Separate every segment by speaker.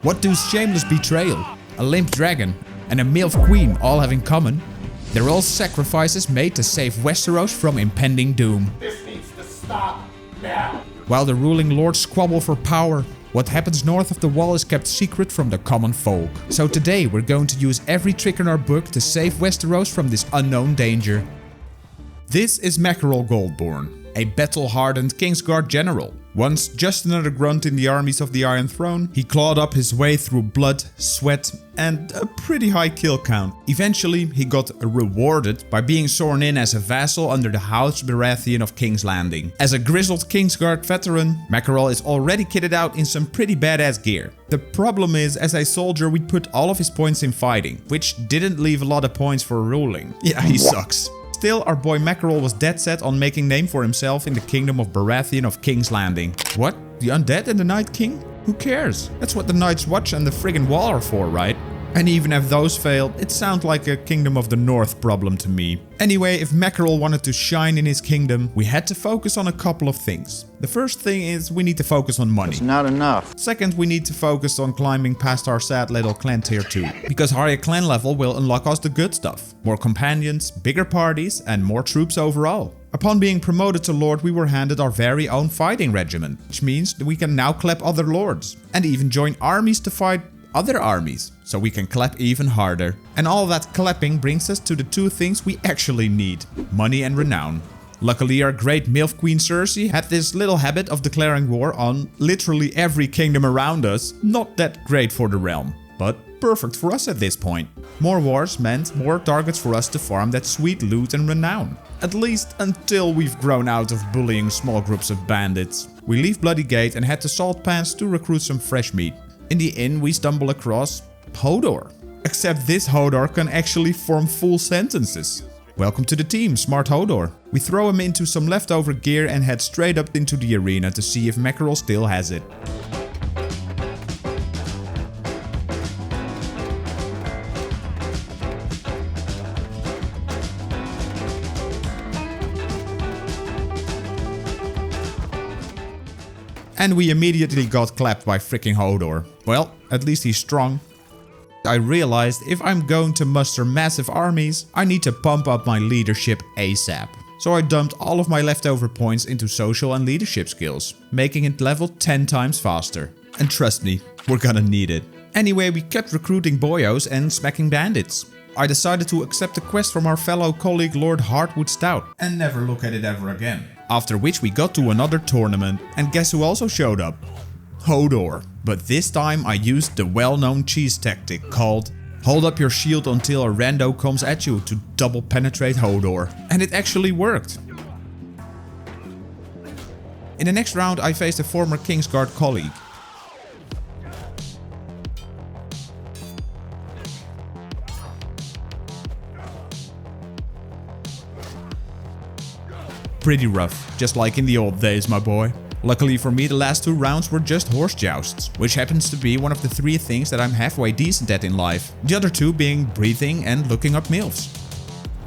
Speaker 1: What do shameless betrayal, a limp dragon, and a MILF queen all have in common? They're all sacrifices made to save Westeros from impending doom.
Speaker 2: This needs to stop now.
Speaker 1: While the ruling lords squabble for power, what happens north of the wall is kept secret from the common folk. So today we're going to use every trick in our book to save Westeros from this unknown danger. This is Mackerel Goldborn, a battle-hardened Kingsguard general. Once just another grunt in the armies of the Iron Throne, he clawed up his way through blood, sweat, and a pretty high kill count. Eventually, he got rewarded by being sworn in as a vassal under the House Baratheon of King's Landing. As a grizzled Kingsguard veteran, Mackerel is already kitted out in some pretty badass gear. The problem is, as a soldier, we put all of his points in fighting, which didn't leave a lot of points for ruling. Yeah, he sucks. Still, our boy Mackerel was dead set on making name for himself in the kingdom of Baratheon of King's Landing. What? The Undead and the Night King? Who cares? That's what the Night's Watch and the friggin' Wall are for, right? And even if those failed, it sounds like a Kingdom of the North problem to me. Anyway, if Mackerel wanted to shine in his kingdom, we had to focus on a couple of things. The first thing is we need to focus on money.
Speaker 3: It's not enough.
Speaker 1: Second, we need to focus on climbing past our sad little clan tier 2. Because higher clan level will unlock us the good stuff. More companions, bigger parties, and more troops overall. Upon being promoted to Lord, we were handed our very own fighting regiment, which means that we can now clap other lords. And even join armies to fight other armies, so we can clap even harder. And all that clapping brings us to the two things we actually need: money and renown. Luckily, our great MILF Queen Cersei had this little habit of declaring war on literally every kingdom around us. Not that great for the realm, but perfect for us at this point. More wars meant more targets for us to farm that sweet loot and renown. At least until we've grown out of bullying small groups of bandits. We leave Bloody Gate and head to Salt Pans to recruit some fresh meat. In the inn, we stumble across Hodor. Except this Hodor can actually form full sentences. Welcome to the team, Smart Hodor. We throw him into some leftover gear and head straight up into the arena to see if Mackerel still has it. And we immediately got clapped by freaking Hodor. Well, at least he's strong. I realized if I'm going to muster massive armies, I need to pump up my leadership ASAP. So I dumped all of my leftover points into social and leadership skills, making it level 10 times faster. And trust me, we're gonna need it. Anyway, we kept recruiting boyos and smacking bandits. I decided to accept the quest from our fellow colleague Lord Hardwood Stout and never look at it ever again. After which we got to another tournament, and guess who also showed up? Hodor. But this time I used the well-known cheese tactic called hold up your shield until a rando comes at you to double penetrate Hodor. And it actually worked. In the next round I faced a former Kingsguard colleague. Pretty rough, just like in the old days, my boy. Luckily for me, the last two rounds were just horse jousts, which happens to be one of the three things that I'm halfway decent at in life. The other two being breathing and looking up MILFs.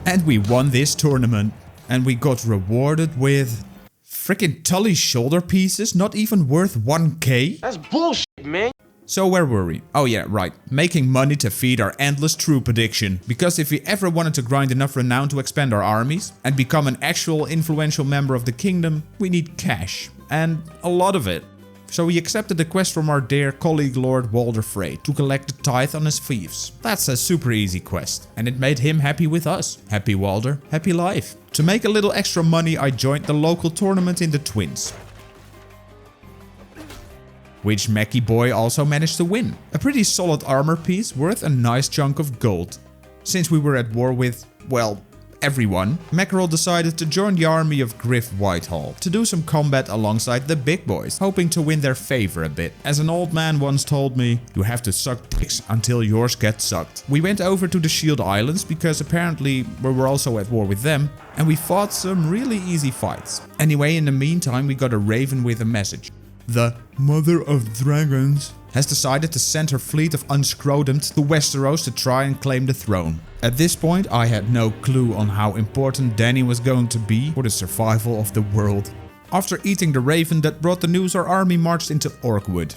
Speaker 1: And we won this tournament. And we got rewarded with frickin' Tully's shoulder pieces, not even worth 1k?
Speaker 3: That's bullshit, man.
Speaker 1: So where were we? Oh yeah, right. Making money to feed our endless troop addiction. Because if we ever wanted to grind enough renown to expand our armies and become an actual influential member of the kingdom, we need cash. And a lot of it. So we accepted the quest from our dear colleague Lord Walder Frey to collect the tithe on his fiefs. That's a super easy quest. And it made him happy with us. Happy Walder, happy life. To make a little extra money, I joined the local tournament in the Twins, which Mackie boy also managed to win. A pretty solid armor piece worth a nice chunk of gold. Since we were at war with, well, everyone, Mackerel decided to join the army of Griff Whitehall to do some combat alongside the big boys, hoping to win their favor a bit. As an old man once told me, you have to suck dicks until yours get sucked. We went over to the Shield Islands because apparently we were also at war with them, and we fought some really easy fights. Anyway, in the meantime we got a raven with a message. The Mother of Dragons has decided to send her fleet of unscrotummed to Westeros to try and claim the throne. At this point I had no clue on how important Dany was going to be for the survival of the world. After eating the raven that brought the news, our army marched into Orkwood.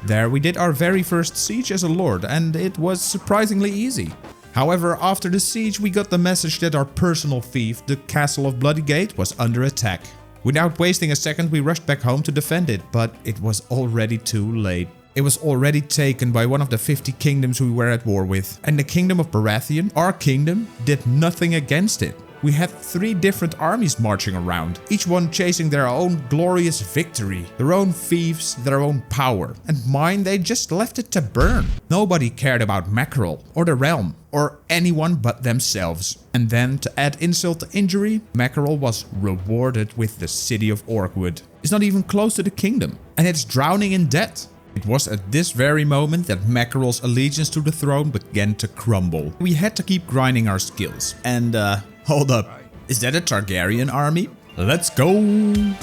Speaker 1: There we did our very first siege as a lord, and it was surprisingly easy. However, after the siege we got the message that our personal fief, the Castle of Bloodygate, was under attack. Without wasting a second we rushed back home to defend it, but it was already too late. It was already taken by one of the 50 kingdoms we were at war with, and the kingdom of Baratheon, our kingdom, did nothing against it. We had 3 different armies marching around, each one chasing their own glorious victory, their own fiefs, their own power. And mine, they just left it to burn. Nobody cared about Mackerel, or the realm, or anyone but themselves. And then, to add insult to injury, Mackerel was rewarded with the city of Orkwood. It's not even close to the kingdom, and it's drowning in debt. It was at this very moment that Mackerel's allegiance to the throne began to crumble. We had to keep grinding our skills. And hold up, is that a Targaryen army? Let's go!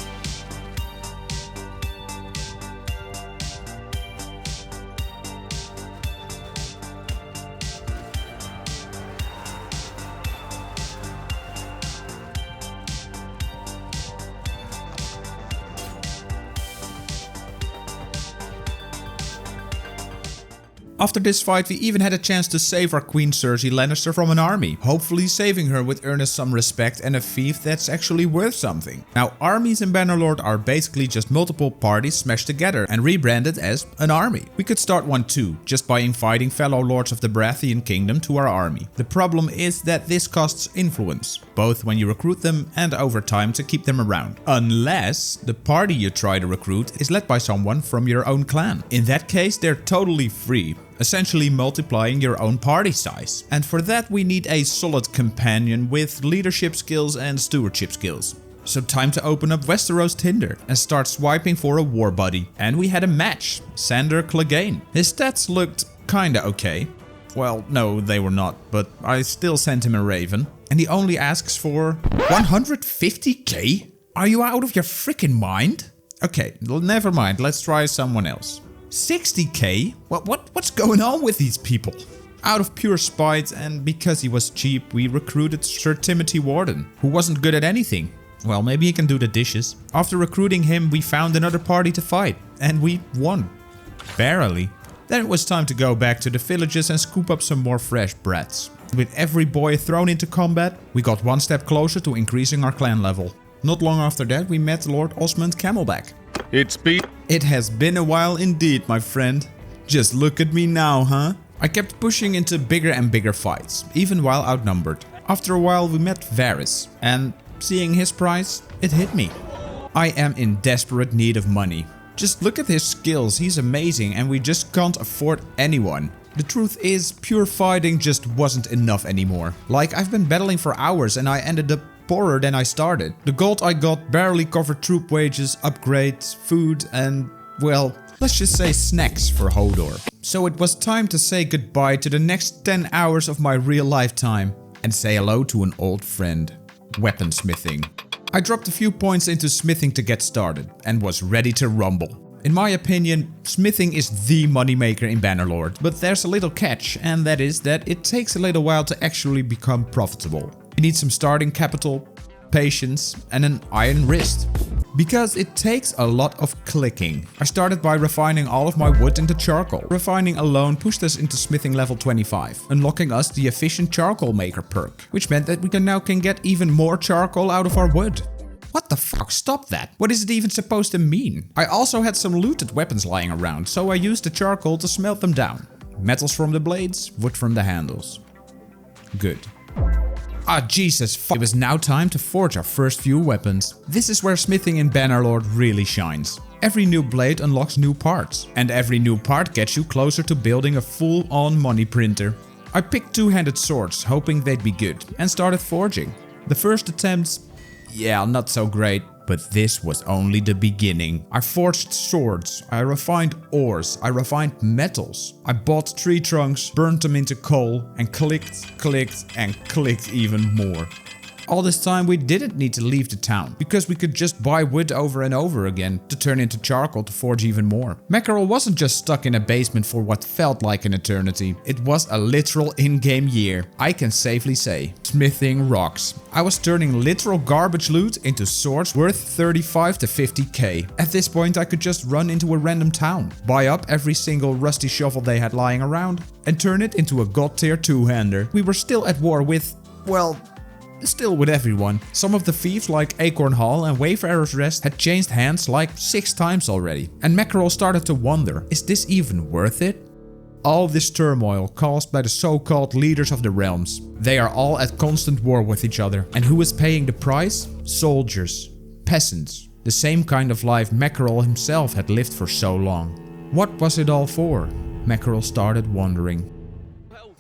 Speaker 1: After this fight we even had a chance to save our Queen Cersei Lannister from an army, hopefully saving her would earn us some respect and a fief that's actually worth something. Now armies in Bannerlord are basically just multiple parties smashed together and rebranded as an army. We could start one too, just by inviting fellow lords of the Baratheon kingdom to our army. The problem is that this costs influence, both when you recruit them and over time to keep them around. Unless the party you try to recruit is led by someone from your own clan. In that case they're totally free, essentially multiplying your own party size. And for that we need a solid companion with leadership skills and stewardship skills. So time to open up Westeros Tinder and start swiping for a war buddy. And we had a match, Sandor Clegane. His stats looked kinda okay. Well, no, they were not, but I still sent him a raven. And he only asks for 150k? Are you out of your freaking mind? Okay, well, never mind, let's try someone else. 60k? What's going on with these people? Out of pure spite and because he was cheap, we recruited Sir Timothy Warden, who wasn't good at anything. Well, maybe he can do the dishes. After recruiting him, we found another party to fight, and we won. Barely. Then it was time to go back to the villages and scoop up some more fresh brats. With every boy thrown into combat, we got one step closer to increasing our clan level. Not long after that, we met Lord Osmond Camelback. It has been a while indeed, my friend. Just look at me now, huh? I kept pushing into bigger and bigger fights, even while outnumbered. After a while we met Varys, and seeing his price, it hit me. I am in desperate need of money. Just look at his skills, he's amazing and we just can't afford anyone. The truth is, pure fighting just wasn't enough anymore. Like, I've been battling for hours and I ended up poorer than I started. The gold I got barely covered troop wages, upgrades, food and, well, let's just say snacks for Hodor. So it was time to say goodbye to the next 10 hours of my real lifetime and say hello to an old friend, weaponsmithing. I dropped a few points into smithing to get started and was ready to rumble. In my opinion, smithing is the moneymaker in Bannerlord, but there's a little catch, and that is that it takes a little while to actually become profitable. You need some starting capital, patience and an iron wrist. Because it takes a lot of clicking. I started by refining all of my wood into charcoal. Refining alone pushed us into smithing level 25, unlocking us the efficient charcoal maker perk, which meant that we can get even more charcoal out of our wood. What the fuck? Stop that. What is it even supposed to mean? I also had some looted weapons lying around, so I used the charcoal to smelt them down. Metals from the blades, wood from the handles. Good. Ah, Jesus fuck. It was now time to forge our first few weapons. This is where smithing in Bannerlord really shines. Every new blade unlocks new parts, and every new part gets you closer to building a full-on money printer. I picked two-handed swords, hoping they'd be good, and started forging. The first attempts, yeah, not so great, but this was only the beginning. I forged swords, I refined ores, I refined metals. I bought tree trunks, burnt them into coal, and clicked and clicked even more. All this time we didn't need to leave the town, because we could just buy wood over and over again to turn into charcoal to forge even more. Mackerel wasn't just stuck in a basement for what felt like an eternity. It was a literal in-game year, I can safely say. Smithing rocks. I was turning literal garbage loot into swords worth 35 to 50k. At this point I could just run into a random town, buy up every single rusty shovel they had lying around, and turn it into a god tier 2-hander. We were still at war with, well, still with everyone. Some of the thieves like Acorn Hall and Wayfarer's Rest had changed hands like 6 times already. And Mackerel started to wonder, is this even worth it? All this turmoil caused by the so-called leaders of the realms. They are all at constant war with each other. And who is paying the price? Soldiers. Peasants. The same kind of life Mackerel himself had lived for so long. What was it all for? Mackerel started wondering.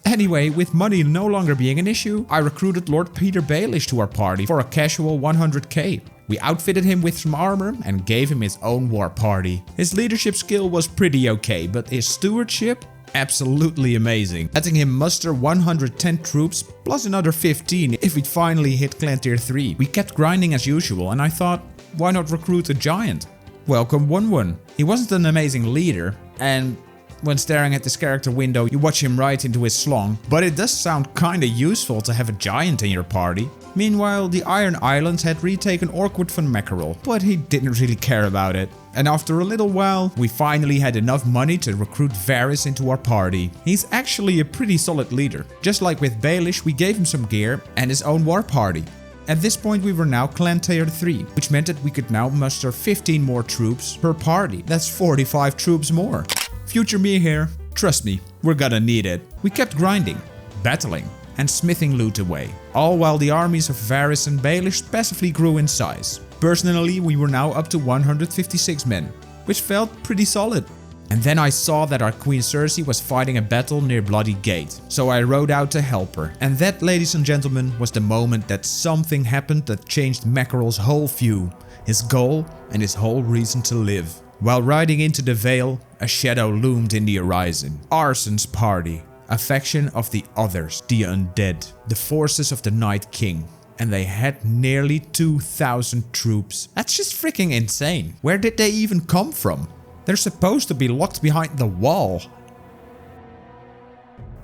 Speaker 1: Anyway, with money no longer being an issue, I recruited Lord Peter Baelish to our party for a casual 100k. We outfitted him with some armor and gave him his own war party. His leadership skill was pretty okay, but his stewardship? Absolutely amazing. Letting him muster 110 troops plus another 15 if we'd finally hit clan tier 3. We kept grinding as usual and I thought, why not recruit a giant? Welcome 1-1. He wasn't an amazing leader, and when staring at this character window you watch him right into his slong, but it does sound kinda useful to have a giant in your party. Meanwhile, the Iron Islands had retaken Orkwood from Mackerel, but he didn't really care about it. And after a little while, we finally had enough money to recruit Varys into our party. He's actually a pretty solid leader. Just like with Baelish, we gave him some gear and his own war party. At this point we were now clan tier 3, which meant that we could now muster 15 more troops per party. That's 45 troops more. Future me here, trust me, we're gonna need it. We kept grinding, battling, and smithing loot away, all while the armies of Varys and Baelish passively grew in size. Personally, we were now up to 156 men, which felt pretty solid. And then I saw that our Queen Cersei was fighting a battle near Bloody Gate, so I rode out to help her. And that, ladies and gentlemen, was the moment that something happened that changed Mackerel's whole view, his goal, and his whole reason to live. While riding into the Vale, a shadow loomed in the horizon. Arson's party, a faction of the Others, the Undead, the forces of the Night King. And they had nearly 2,000 troops. That's just freaking insane. Where did they even come from? They're supposed to be locked behind the wall.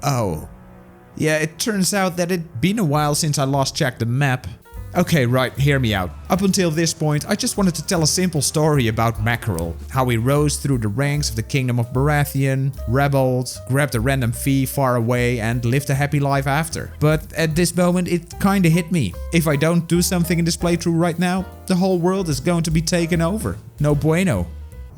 Speaker 1: Oh. Yeah, it turns out that it'd been a while since I last checked the map. Okay, right, hear me out. Up until this point, I just wanted to tell a simple story about Mackerel. How he rose through the ranks of the Kingdom of Baratheon, rebelled, grabbed a random fee far away and lived a happy life after. But at this moment, it kinda hit me. If I don't do something in this playthrough right now, the whole world is going to be taken over. No bueno.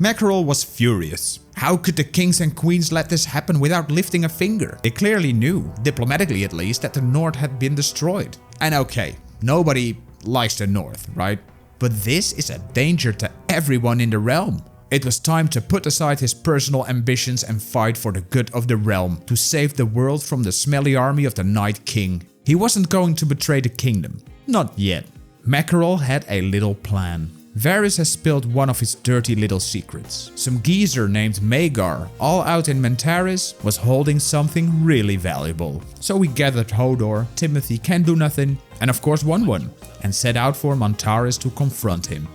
Speaker 1: Mackerel was furious. How could the kings and queens let this happen without lifting a finger? They clearly knew, diplomatically at least, that the North had been destroyed. And okay, nobody likes the North, right? But this is a danger to everyone in the realm. It was time to put aside his personal ambitions and fight for the good of the realm, to save the world from the smelly army of the Night King. He wasn't going to betray the kingdom. Not yet. Mackerel had a little plan. Varys has spilled one of his dirty little secrets. Some geezer named Magar, all out in Mantaris, was holding something really valuable. So we gathered Hodor, Timothy, Can Do Nothing, and of course 1-1, and set out for Mantaris to confront him.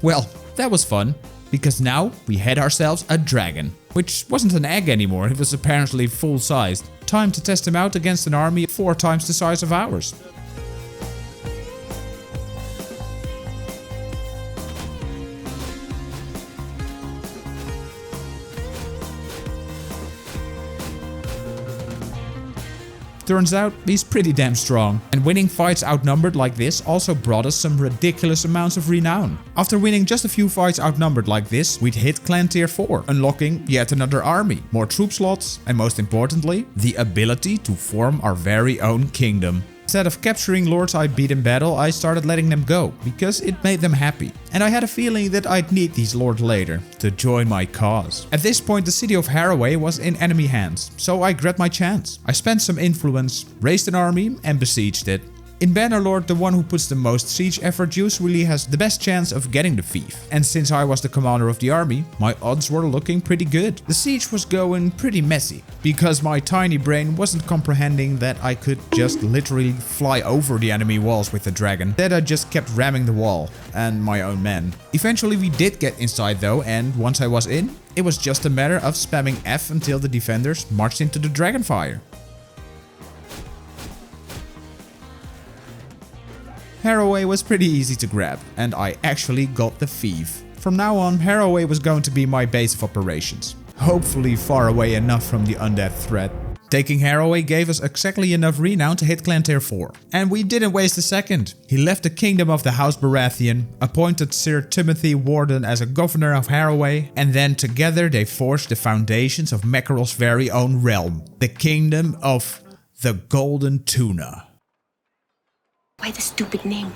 Speaker 1: Well, that was fun, because now we had ourselves a dragon, which wasn't an egg anymore, it was apparently full-sized. Time to test him out against an army 4 times the size of ours. Turns out, he's pretty damn strong. And winning fights outnumbered like this also brought us some ridiculous amounts of renown. After winning just a few fights outnumbered like this, we'd hit clan tier 4, unlocking yet another army, more troop slots, and most importantly, the ability to form our very own kingdom. Instead of capturing lords I beat in battle, I started letting them go, because it made them happy. And I had a feeling that I'd need these lords later, to join my cause. At this point the city of Haraway was in enemy hands, so I grabbed my chance. I spent some influence, raised an army and besieged it. In Bannerlord, the one who puts the most siege effort usually has the best chance of getting the fief. And since I was the commander of the army, my odds were looking pretty good. The siege was going pretty messy, because my tiny brain wasn't comprehending that I could just literally fly over the enemy walls with the dragon. Instead I just kept ramming the wall, and my own men. Eventually we did get inside though, and once I was in, it was just a matter of spamming F until the defenders marched into the dragonfire. Haraway was pretty easy to grab, and I actually got the fief. From now on, Haraway was going to be my base of operations. Hopefully far away enough from the undead threat. Taking Haraway gave us exactly enough renown to hit Clan Tier 4. And we didn't waste a second. He left the kingdom of the House Baratheon, appointed Sir Timothy Warden as a governor of Haraway, and then together they forged the foundations of Mackerel's very own realm. The kingdom of the Golden Tuna.
Speaker 4: Why the stupid name?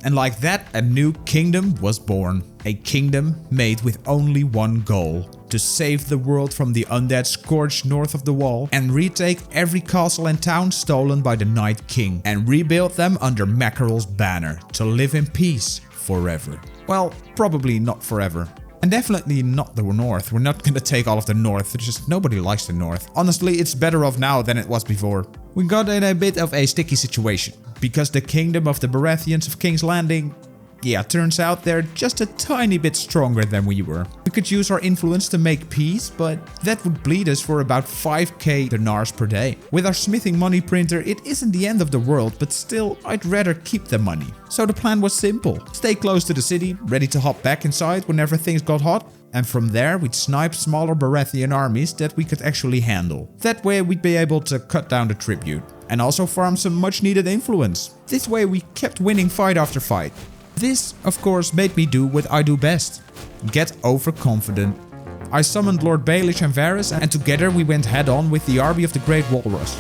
Speaker 1: And like that, a new kingdom was born. A kingdom made with only one goal. To save the world from the undead scourge north of the wall and retake every castle and town stolen by the Night King and rebuild them under Mackerel's banner to live in peace forever. Well, probably not forever. And definitely not the north. We're not gonna take all of the north. It's just nobody likes the north. Honestly, it's better off now than it was before. We got in a bit of a sticky situation. Because the kingdom of the Baratheons of King's Landing, yeah, turns out they're just a tiny bit stronger than we were. We could use our influence to make peace, but that would bleed us for about 5k dinars per day. With our smithing money printer, it isn't the end of the world, but still, I'd rather keep the money. So the plan was simple. Stay close to the city, ready to hop back inside whenever things got hot. And from there, we'd snipe smaller Baratheon armies that we could actually handle. That way, we'd be able to cut down the tribute. And also farm some much needed influence. This way, we kept winning fight after fight. This, of course, made me do what I do best. Get overconfident. I summoned Lord Baelish and Varys, and together we went head on with the army of the Great Walrus.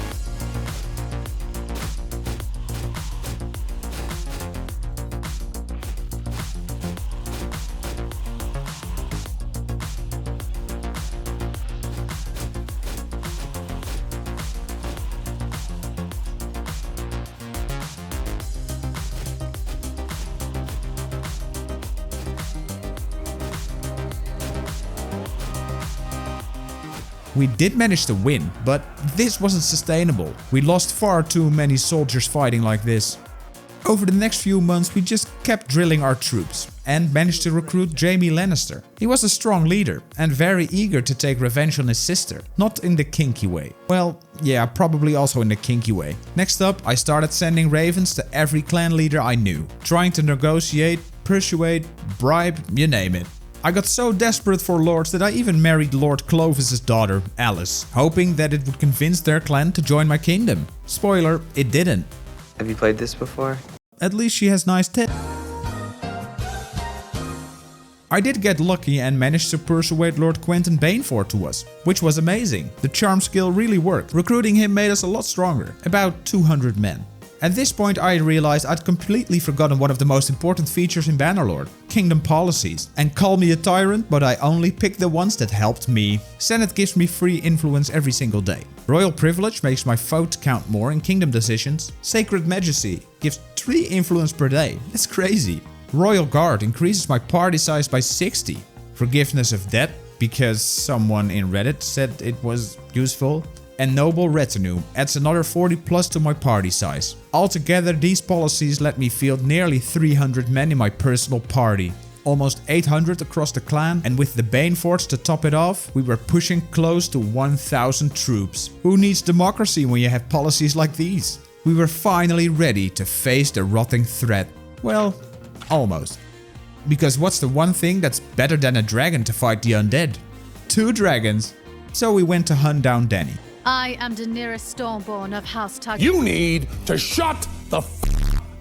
Speaker 1: We did manage to win, but this wasn't sustainable. We lost far too many soldiers fighting like this. Over the next few months we just kept drilling our troops and managed to recruit Jaime Lannister. He was a strong leader and very eager to take revenge on his sister, not in the kinky way. Well, yeah, probably also in the kinky way. Next up, I started sending ravens to every clan leader I knew, trying to negotiate, persuade, bribe, you name it. I got so desperate for lords that I even married Lord Clovis's daughter, Alice, hoping that it would convince their clan to join my kingdom. Spoiler, it didn't.
Speaker 5: Have you played this before?
Speaker 1: At least she has nice tits. I did get lucky and managed to persuade Lord Quentin Baneford to us, which was amazing. The charm skill really worked. Recruiting him made us a lot stronger, about 200 men. At this point I realized I'd completely forgotten one of the most important features in Bannerlord, kingdom policies. And call me a tyrant, but I only picked the ones that helped me. Senate gives me free influence every single day. Royal privilege makes my vote count more in kingdom decisions. Sacred majesty gives 3 influence per day. That's crazy. Royal guard increases my party size by 60. Forgiveness of debt, because someone in Reddit said it was useful. And noble retinue adds another 40 plus to my party size. Altogether, these policies let me field nearly 300 men in my personal party. Almost 800 across the clan, and with the Banefords to top it off, we were pushing close to 1000 troops. Who needs democracy when you have policies like these? We were finally ready to face the rotting threat. Well, almost. Because what's the one thing that's better than a dragon to fight the undead? 2 dragons. So we went to hunt down Dany.
Speaker 6: I am Daenerys Stormborn of House Targaryen.
Speaker 2: You need to shut the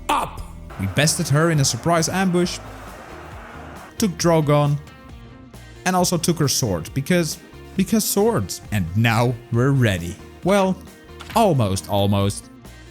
Speaker 2: up!
Speaker 1: We bested her in a surprise ambush, took Drogon, and also took her sword, because swords. And now we're ready. Well, almost.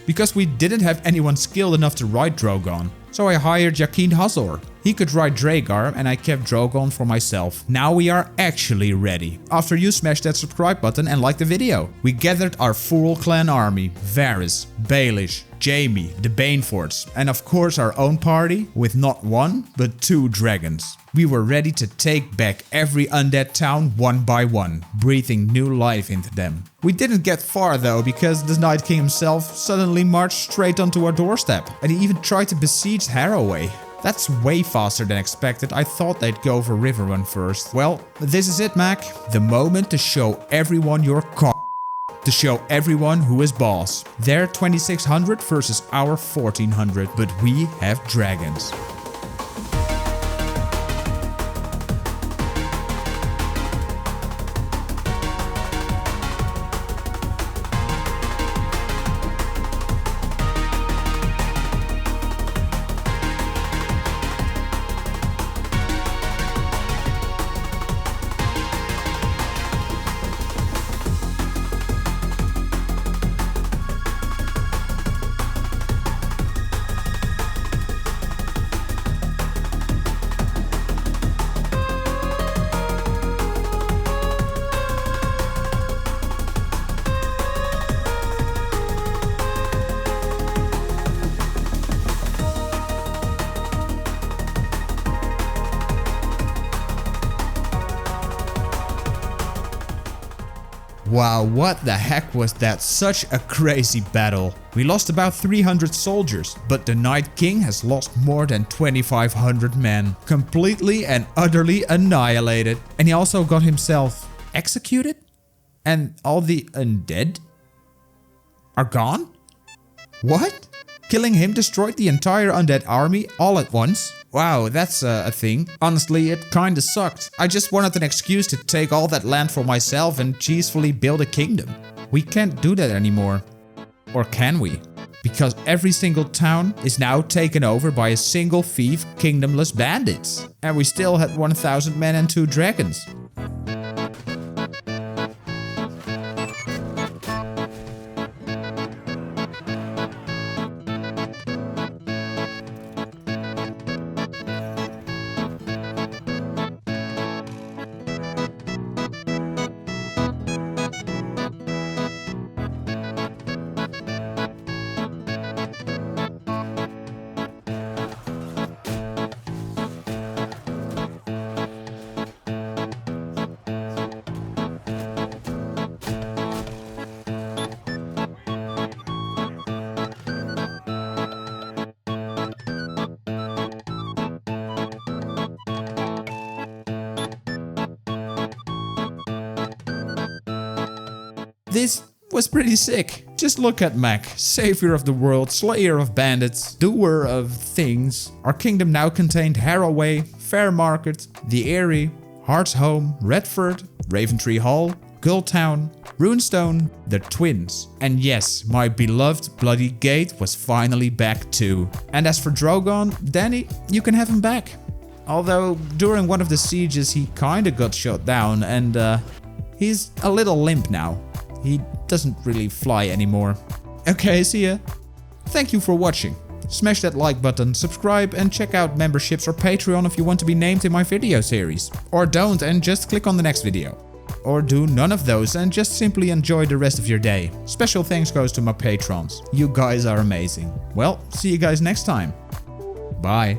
Speaker 1: because we didn't have anyone skilled enough to ride Drogon. So I hired Jaqen Hazor. He could ride Dragar and I kept Drogon for myself. Now we are actually ready. After you smash that subscribe button and like the video. We gathered our full clan army. Varys, Baelish, Jaime, the Banefords, and of course our own party with not one, but 2 dragons. We were ready to take back every undead town one by one, breathing new life into them. We didn't get far though, because the Night King himself suddenly marched straight onto our doorstep, and he even tried to besiege Harroway. That's way faster than expected. I thought they'd go for Riverrun first. Well, this is it, Mac. The moment to show everyone your to show everyone who is boss. They're 2600 versus our 1400, but we have dragons. Wow, what the heck was that? Such a crazy battle. We lost about 300 soldiers, but the Night King has lost more than 2500 men. Completely and utterly annihilated. And he also got himself executed? And all the undead are gone? What? Killing him destroyed the entire undead army all at once? Wow, that's a thing. Honestly, it kinda sucked. I just wanted an excuse to take all that land for myself and peacefully build a kingdom. We can't do that anymore. Or can we? Because every single town is now taken over by a single thief, kingdomless bandits. And we still had 1000 men and 2 dragons. This was pretty sick. Just look at Mac, savior of the world, slayer of bandits, doer of things. Our kingdom now contained Harroway, Fairmarket, The Eyrie, Heartsholme, Redford, Raventree Hall, Gulltown, Runestone, the Twins. And yes, my beloved Bloody Gate was finally back too. And as for Drogon, Danny, you can have him back. Although during one of the sieges he kinda got shot down and he's a little limp now. He doesn't really fly anymore. Okay, see ya. Thank you for watching. Smash that like button, subscribe and check out memberships or Patreon if you want to be named in my video series. Or don't and just click on the next video. Or do none of those and just simply enjoy the rest of your day. Special thanks goes to my patrons. You guys are amazing. Well, see you guys next time. Bye.